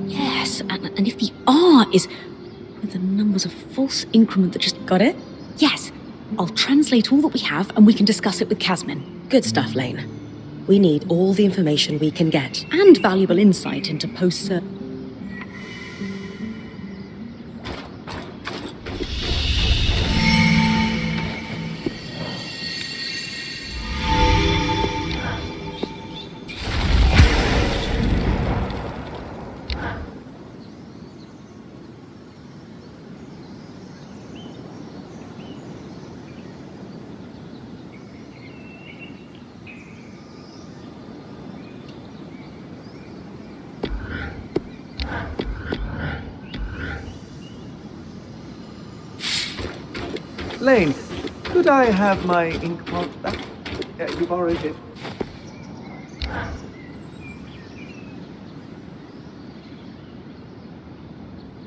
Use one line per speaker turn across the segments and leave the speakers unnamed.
Yes, and if the R is with the numbers of false increment that just...
Got it?
Yes. I'll translate all that we have and we can discuss it with Casmin.
Good stuff, Lane. We need all the information we can get.
And valuable insight into post-ser...
Lane, could I have my ink pot back? You borrowed it.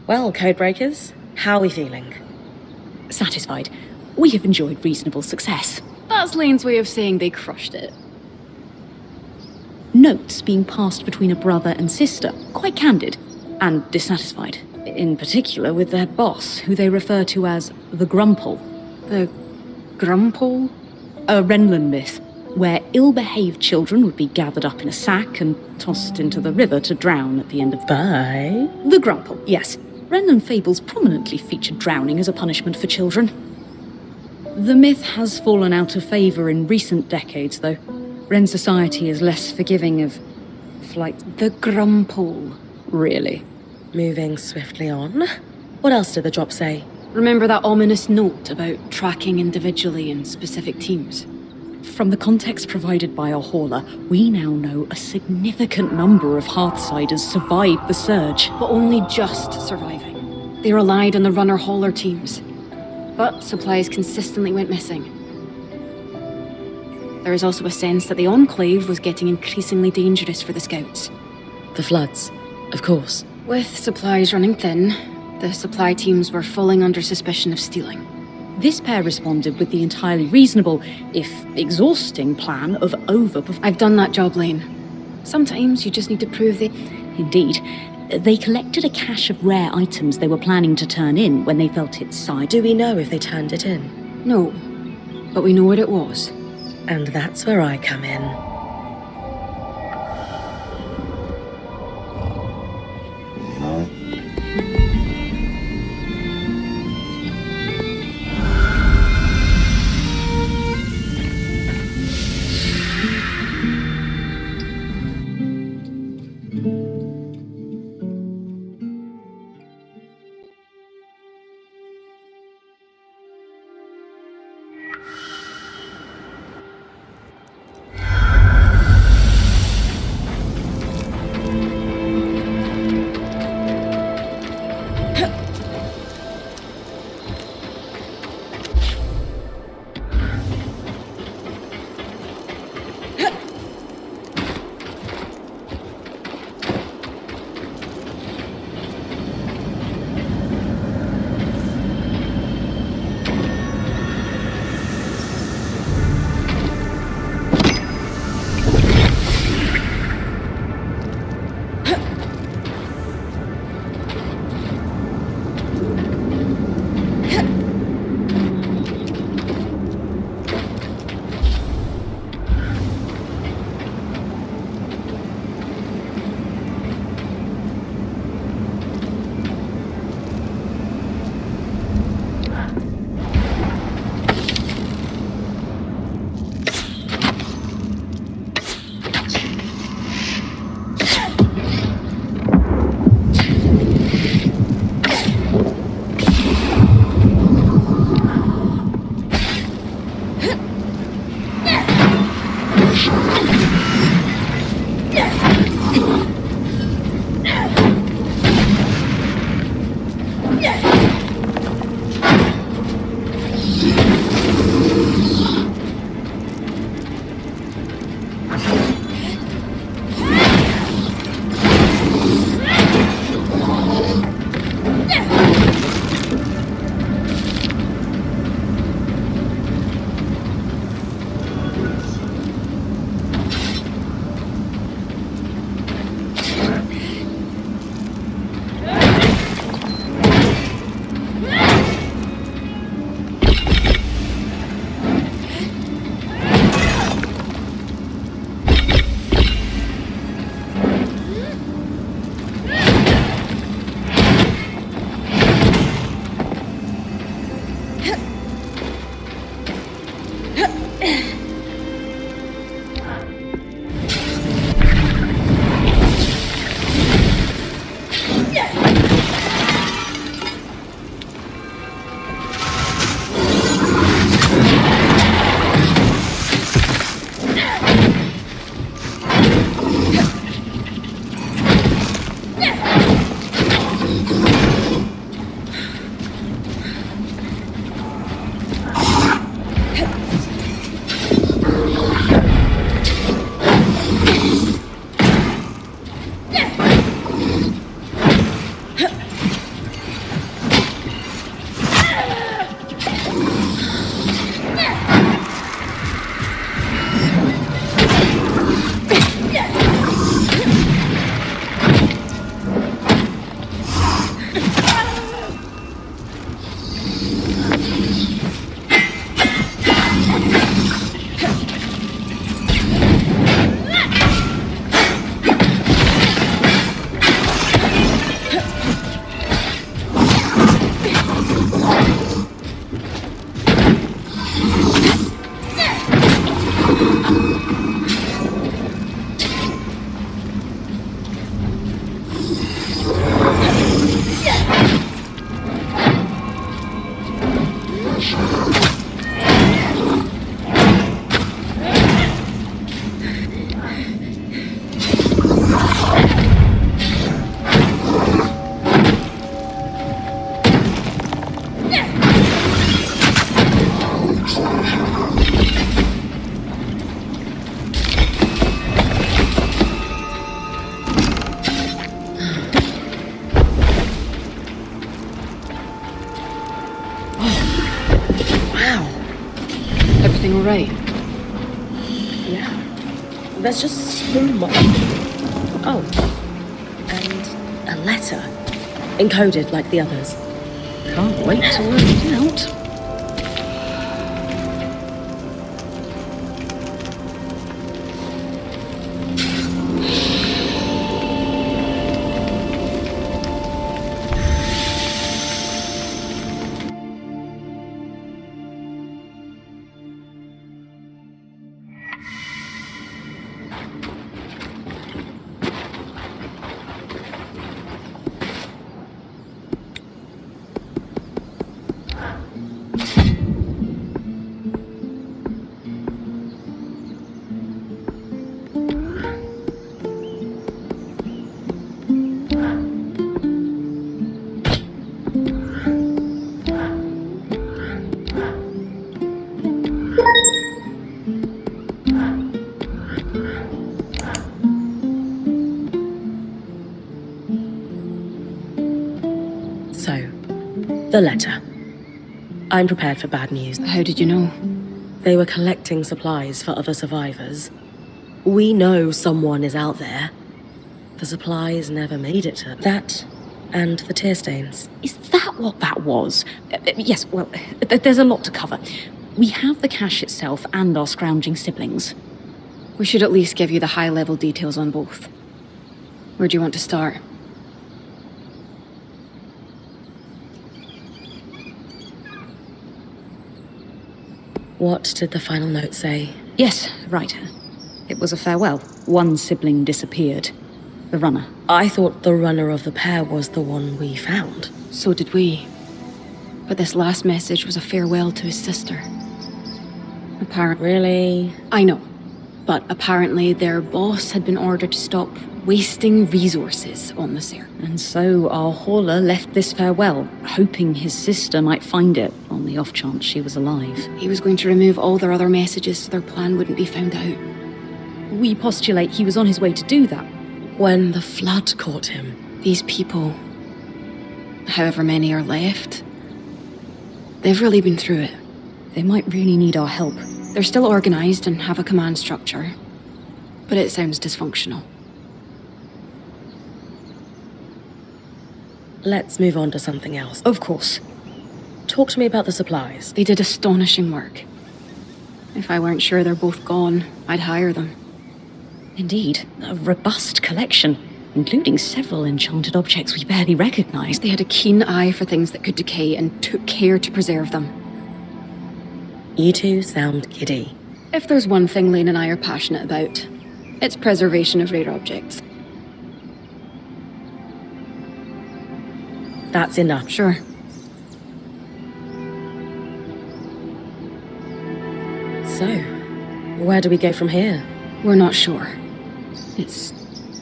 Well, Codebreakers, how are we feeling?
Satisfied. We have enjoyed reasonable success.
That's Lane's way of saying they crushed it.
Notes being passed between a brother and sister, quite candid, and dissatisfied. In particular with their boss, who they refer to as the Grumple.
The Grumple?
A Renland myth, where ill-behaved children would be gathered up in a sack and tossed into the river to drown at the end of...
By?
The Grumple, yes. Renland fables prominently feature drowning as a punishment for children. The myth has fallen out of favour in recent decades, though. Ren society is less forgiving of... flight.
The Grumple.
Really?
Moving swiftly on. What else did the drop say?
Remember that ominous note about tracking individually in specific teams?
From the context provided by our hauler, we now know a significant number of Hearthsiders survived the surge.
But only just surviving. They relied on the runner-hauler teams. But supplies consistently went missing. There is also a sense that the Enclave was getting increasingly dangerous for the Scouts.
The floods, of course.
With supplies running thin, the supply teams were falling under suspicion of stealing.
This pair responded with the entirely reasonable, if exhausting, plan of
I've done that job, Lane. Sometimes you just need to prove they...
Indeed. They collected a cache of rare items they were planning to turn in when they felt its side.
Do we know if they turned it in?
No, but we know what it was.
And that's where I come in. Yeah. There's just so much. Oh. And a letter. Encoded like the others.
Can't wait to work it out.
The letter. I'm prepared for bad news.
How did you know?
They were collecting supplies for other survivors. We know someone is out there. The supplies never made it to that, and the tear stains.
Is that what that was? Yes, well, there's a lot to cover. We have the cache itself and our scrounging siblings.
We should at least give you the high-level details on both. Where do you want to start?
What did the final note say?
Yes, right. It was a farewell. One sibling disappeared. The runner.
I thought the runner of the pair was the one we found.
So did we. But this last message was a farewell to his sister.
Really?
I know. But apparently their boss had been ordered to stop wasting resources on the Ser.
And so our hauler left this farewell, hoping his sister might find it, on the off chance she was alive.
He was going to remove all their other messages so their plan wouldn't be found out.
We postulate he was on his way to do that.
When the flood caught him.
These people, however many are left, they've really been through it.
They might really need our help.
They're still organized and have a command structure, but it sounds dysfunctional.
Let's move on to something else.
Of course.
Talk to me about the supplies.
They did astonishing work. If I weren't sure they're both gone, I'd hire them.
Indeed, a robust collection, including several enchanted objects we barely recognized.
They had a keen eye for things that could decay and took care to preserve them.
You two sound giddy.
If there's one thing Lane and I are passionate about, it's preservation of rare objects.
That's enough.
Sure.
So, where do we go from here?
We're not sure. It's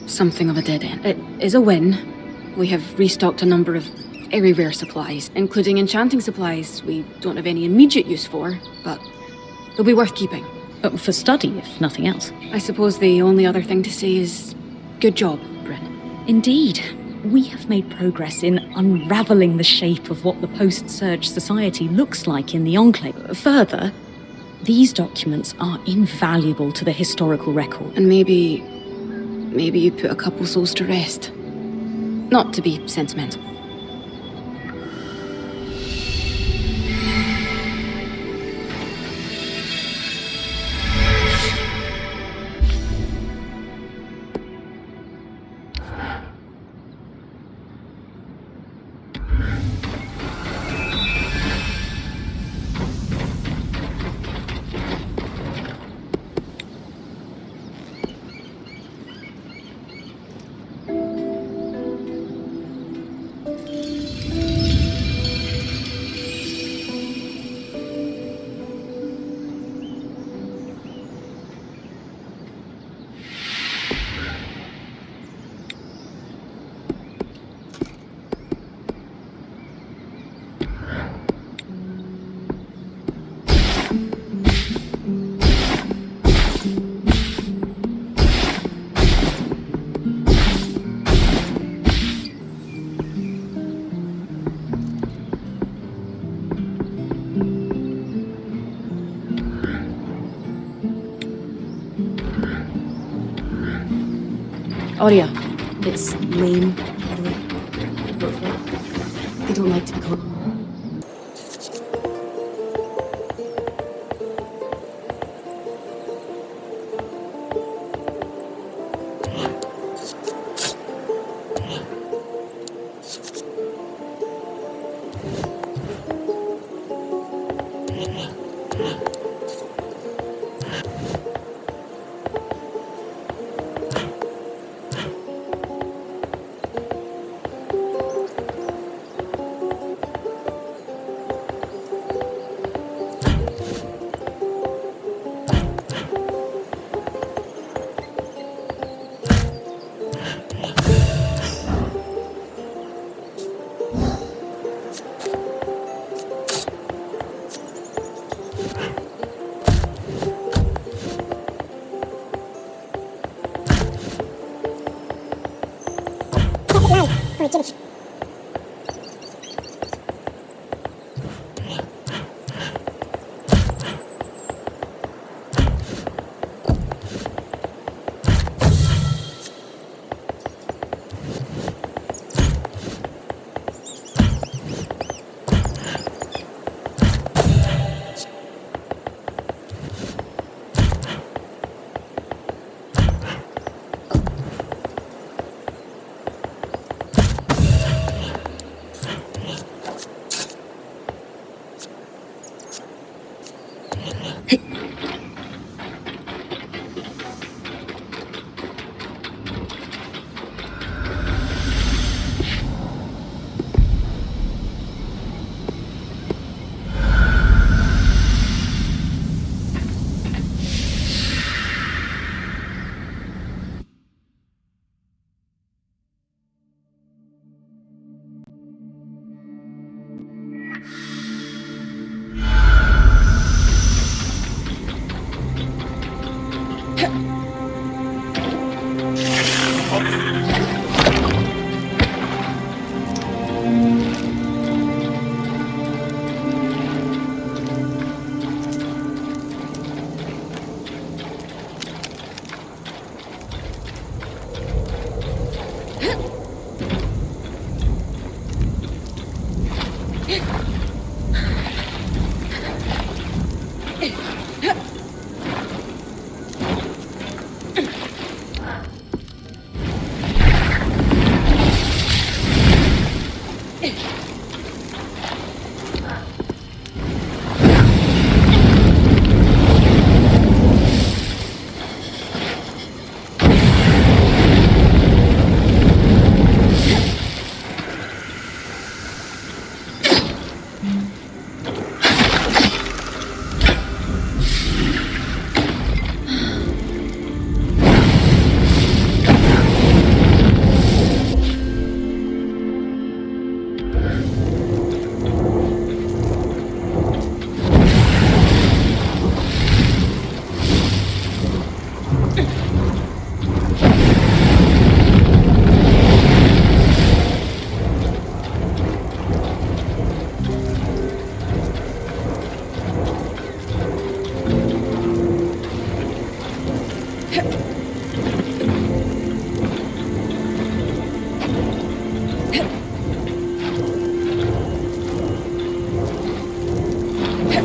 something of a dead end. It is a win. We have restocked a number of very rare supplies, including enchanting supplies we don't have any immediate use for, but they'll be worth keeping.
For study, if nothing else.
I suppose the only other thing to say is, good job, Bryn.
Indeed. We have made progress in unravelling the shape of what the post-surge society looks like in the Enclave. Further, these documents are invaluable to the historical record.
And maybe you put a couple souls to rest. Not to be sentimental. Aurea. It's lame, by the way. They don't like to be called.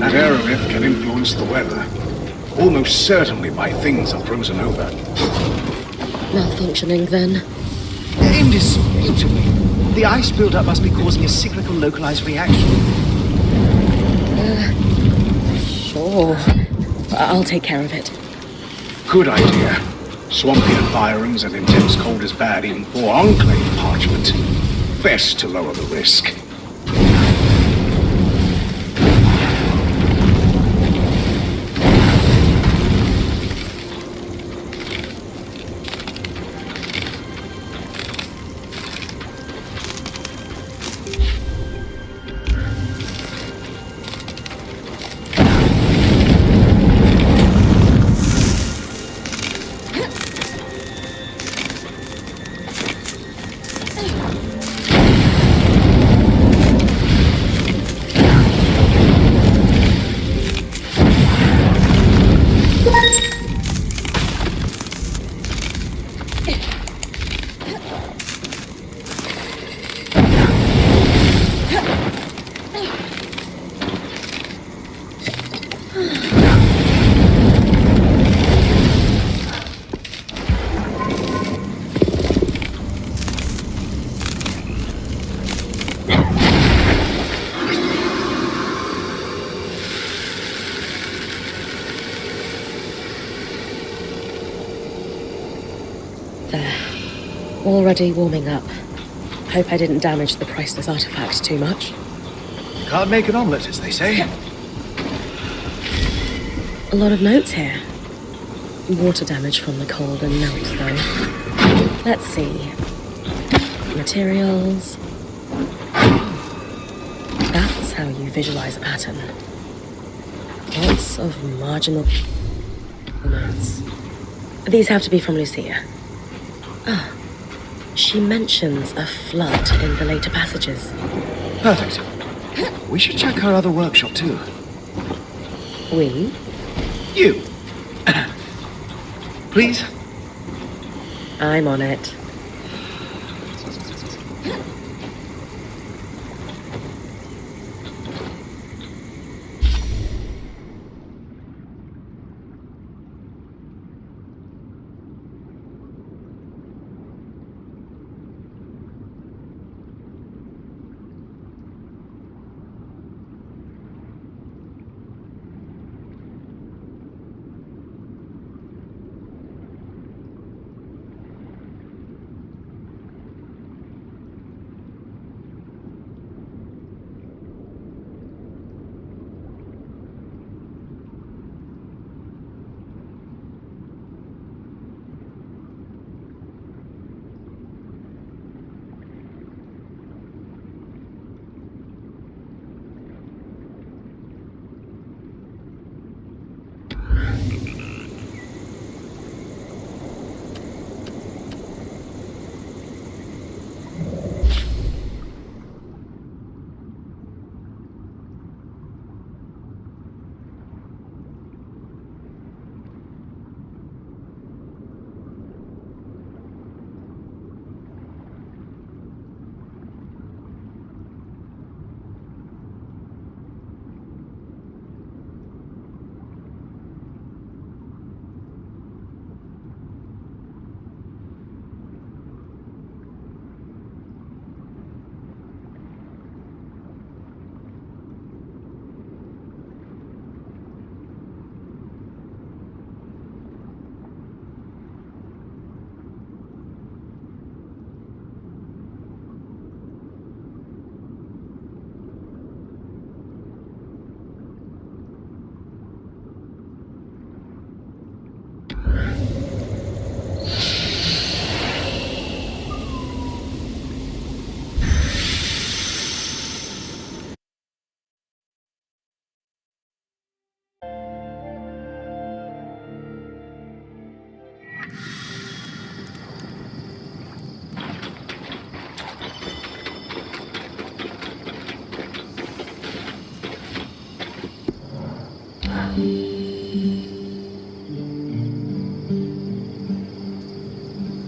That aerolift can influence the weather. Almost certainly by things are frozen over.
Malfunctioning, then.
Indisputably. The ice buildup must be causing a cyclical localized reaction.
Sure. I'll take care of it.
Good idea. Swampy environs and intense cold is bad even for enclave parchment. Best to lower the risk.
There. Already warming up. Hope I didn't damage the priceless artifact too much.
Can't make an omelette, as they say.
A lot of notes here. Water damage from the cold and melt, though. Let's see. Materials. That's how you visualize a pattern. Lots of marginal notes. These have to be from Lucia. Ah, she mentions a flood in the later passages.
Perfect. We should check her other workshop, too.
We?
You. Please?
I'm on it.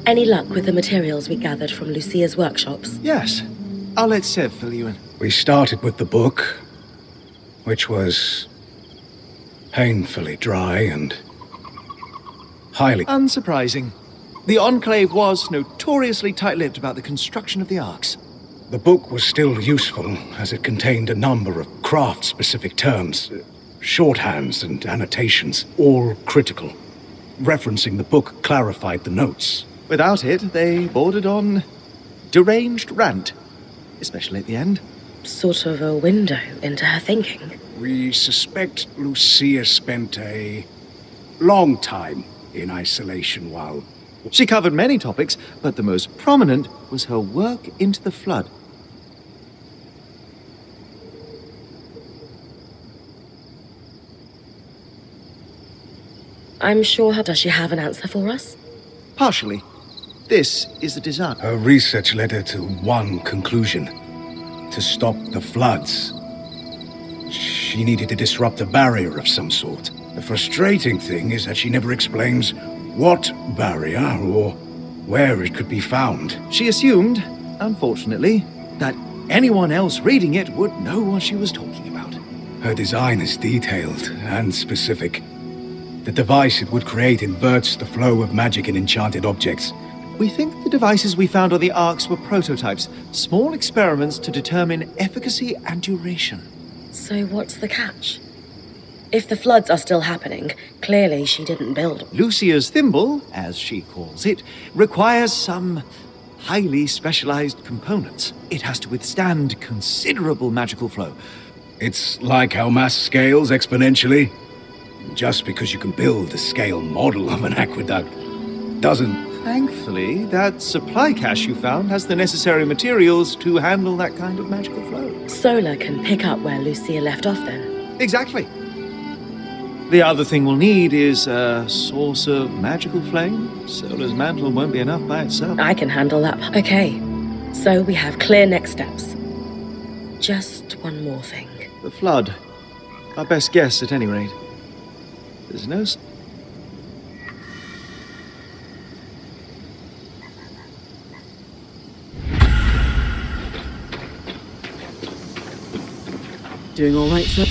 Any luck with the materials we gathered from Lucia's workshops?
Yes. I'll let Sev fill you in.
We started with the book, which was painfully dry and highly...
Unsurprising. The Enclave was notoriously tight-lipped about the construction of the arcs.
The book was still useful, as it contained a number of craft-specific terms, shorthands and annotations, all critical. Referencing the book clarified the notes.
Without it, they bordered on deranged rant, especially at the end.
Sort of a window into her thinking.
We suspect Lucia spent a long time in isolation while...
She covered many topics, but the most prominent was her work into the flood.
I'm sure. Does she have an answer for us?
Partially. This is the design.
Her research led her to one conclusion: to stop the floods. She needed to disrupt a barrier of some sort. The frustrating thing is that she never explains what barrier or where it could be found.
She assumed, unfortunately, that anyone else reading it would know what she was talking about.
Her design is detailed and specific. The device it would create inverts the flow of magic in enchanted objects.
We think the devices we found on the arcs were prototypes, small experiments to determine efficacy and duration.
So what's the catch? If the floods are still happening, clearly she didn't build.
Lucia's thimble, as she calls it, requires some highly specialized components. It has to withstand considerable magical flow.
It's like how mass scales exponentially. Just because you can build a scale model of an aqueduct doesn't...
Thankfully, that supply cache you found has the necessary materials to handle that kind of magical flow.
Solar can pick up where Lucia left off then.
Exactly. The other thing we'll need is a source of magical flame. Solar's mantle won't be enough by itself.
I can handle that. Okay, so we have clear next steps. Just one more thing.
The flood. Our best guess, at any rate. There's no...
Doing all right, sir?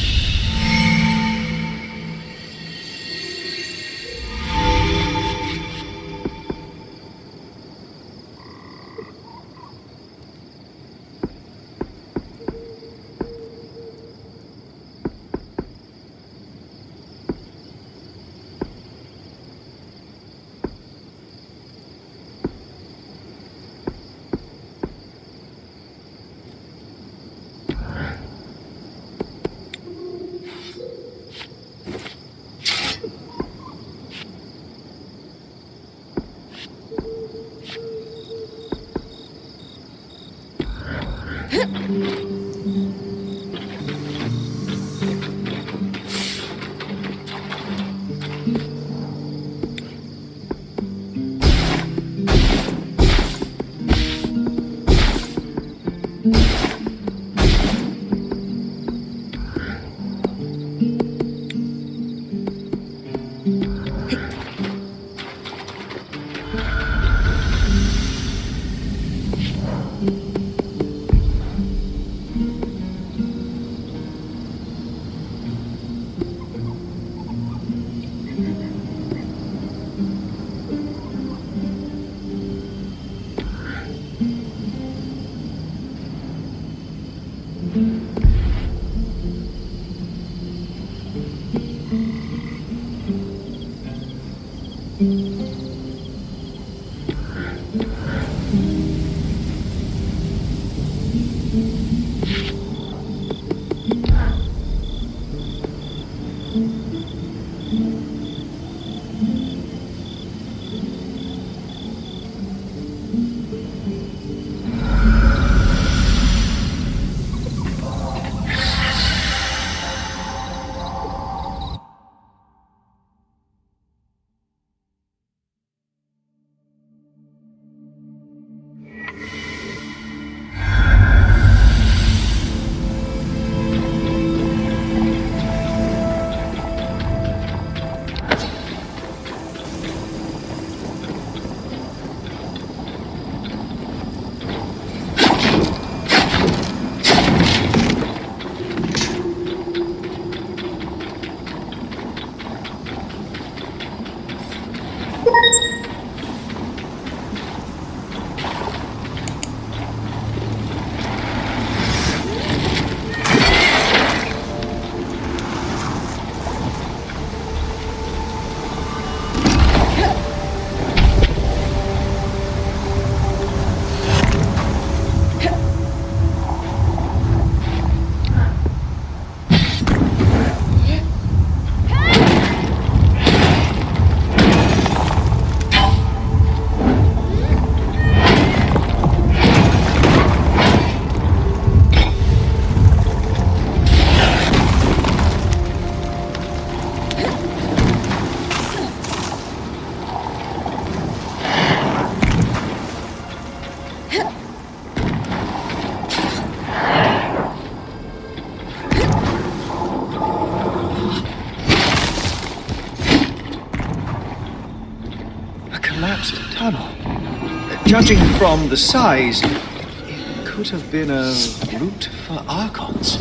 Collapsed tunnel. Judging from the size, it could have been a route for Archons.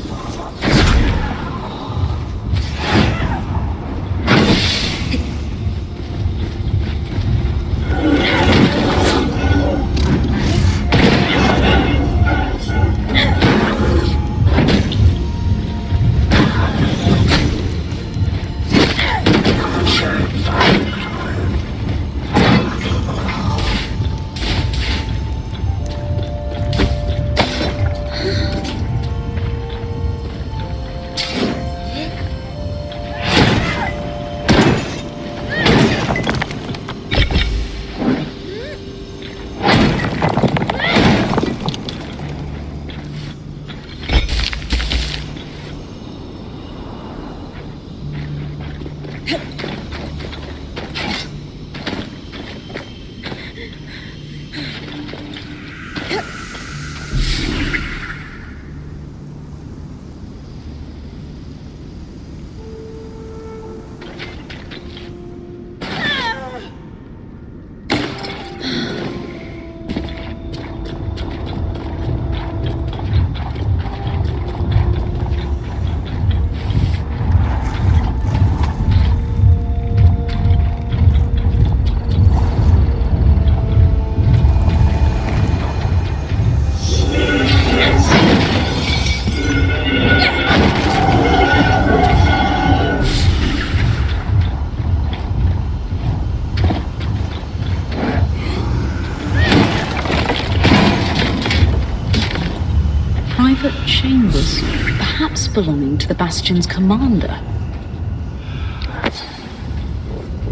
private chambers, perhaps belonging to the Bastion's commander.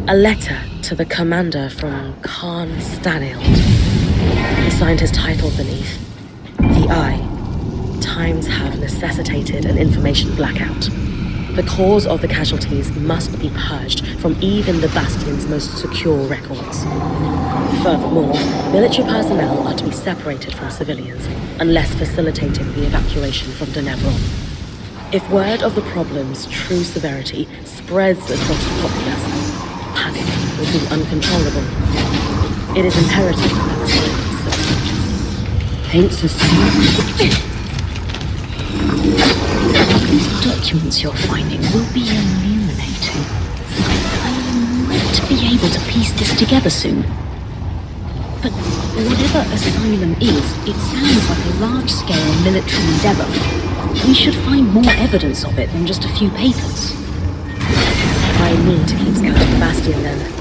A letter to the commander from Khan Stanild. He signed his title beneath. The I. Times have necessitated an information blackout. The cause of the casualties must be purged from even the Bastion's most secure records. Furthermore, military personnel are to be separated from civilians, unless facilitating the evacuation from Denevron. If word of the problem's true severity spreads across the populace, panic will be uncontrollable. It is imperative that the silence subsides.
Paints a scene. These documents you're finding will be illuminating. I might be able to piece this together soon. But whatever Asylum is, it sounds like a large-scale military endeavor. We should find more evidence of it than just a few papers.
I need to keep scouting the Bastion then.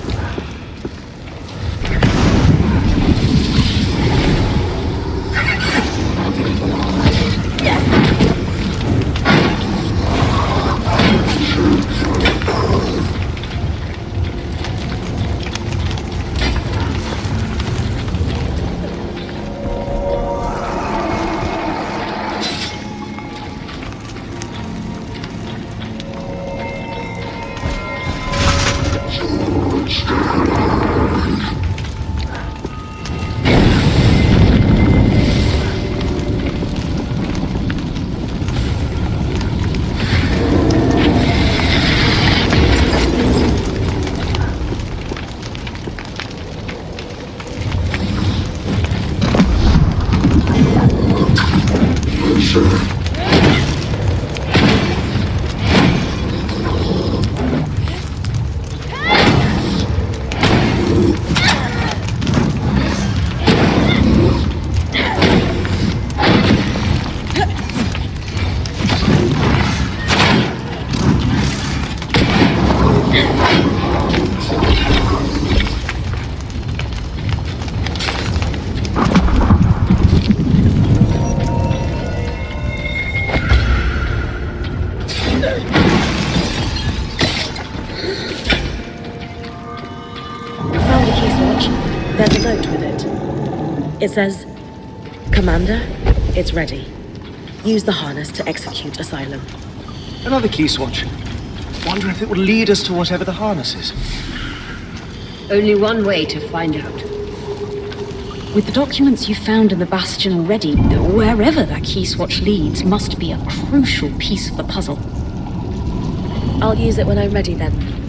There's a note with it. It says, Commander, it's ready. Use the harness to execute Asylum.
Another key swatch. Wonder if it will lead us to whatever the harness is.
Only one way to find out.
With the documents you found in the Bastion already, wherever that key swatch leads must be a crucial piece of the puzzle.
I'll use it when I'm ready then.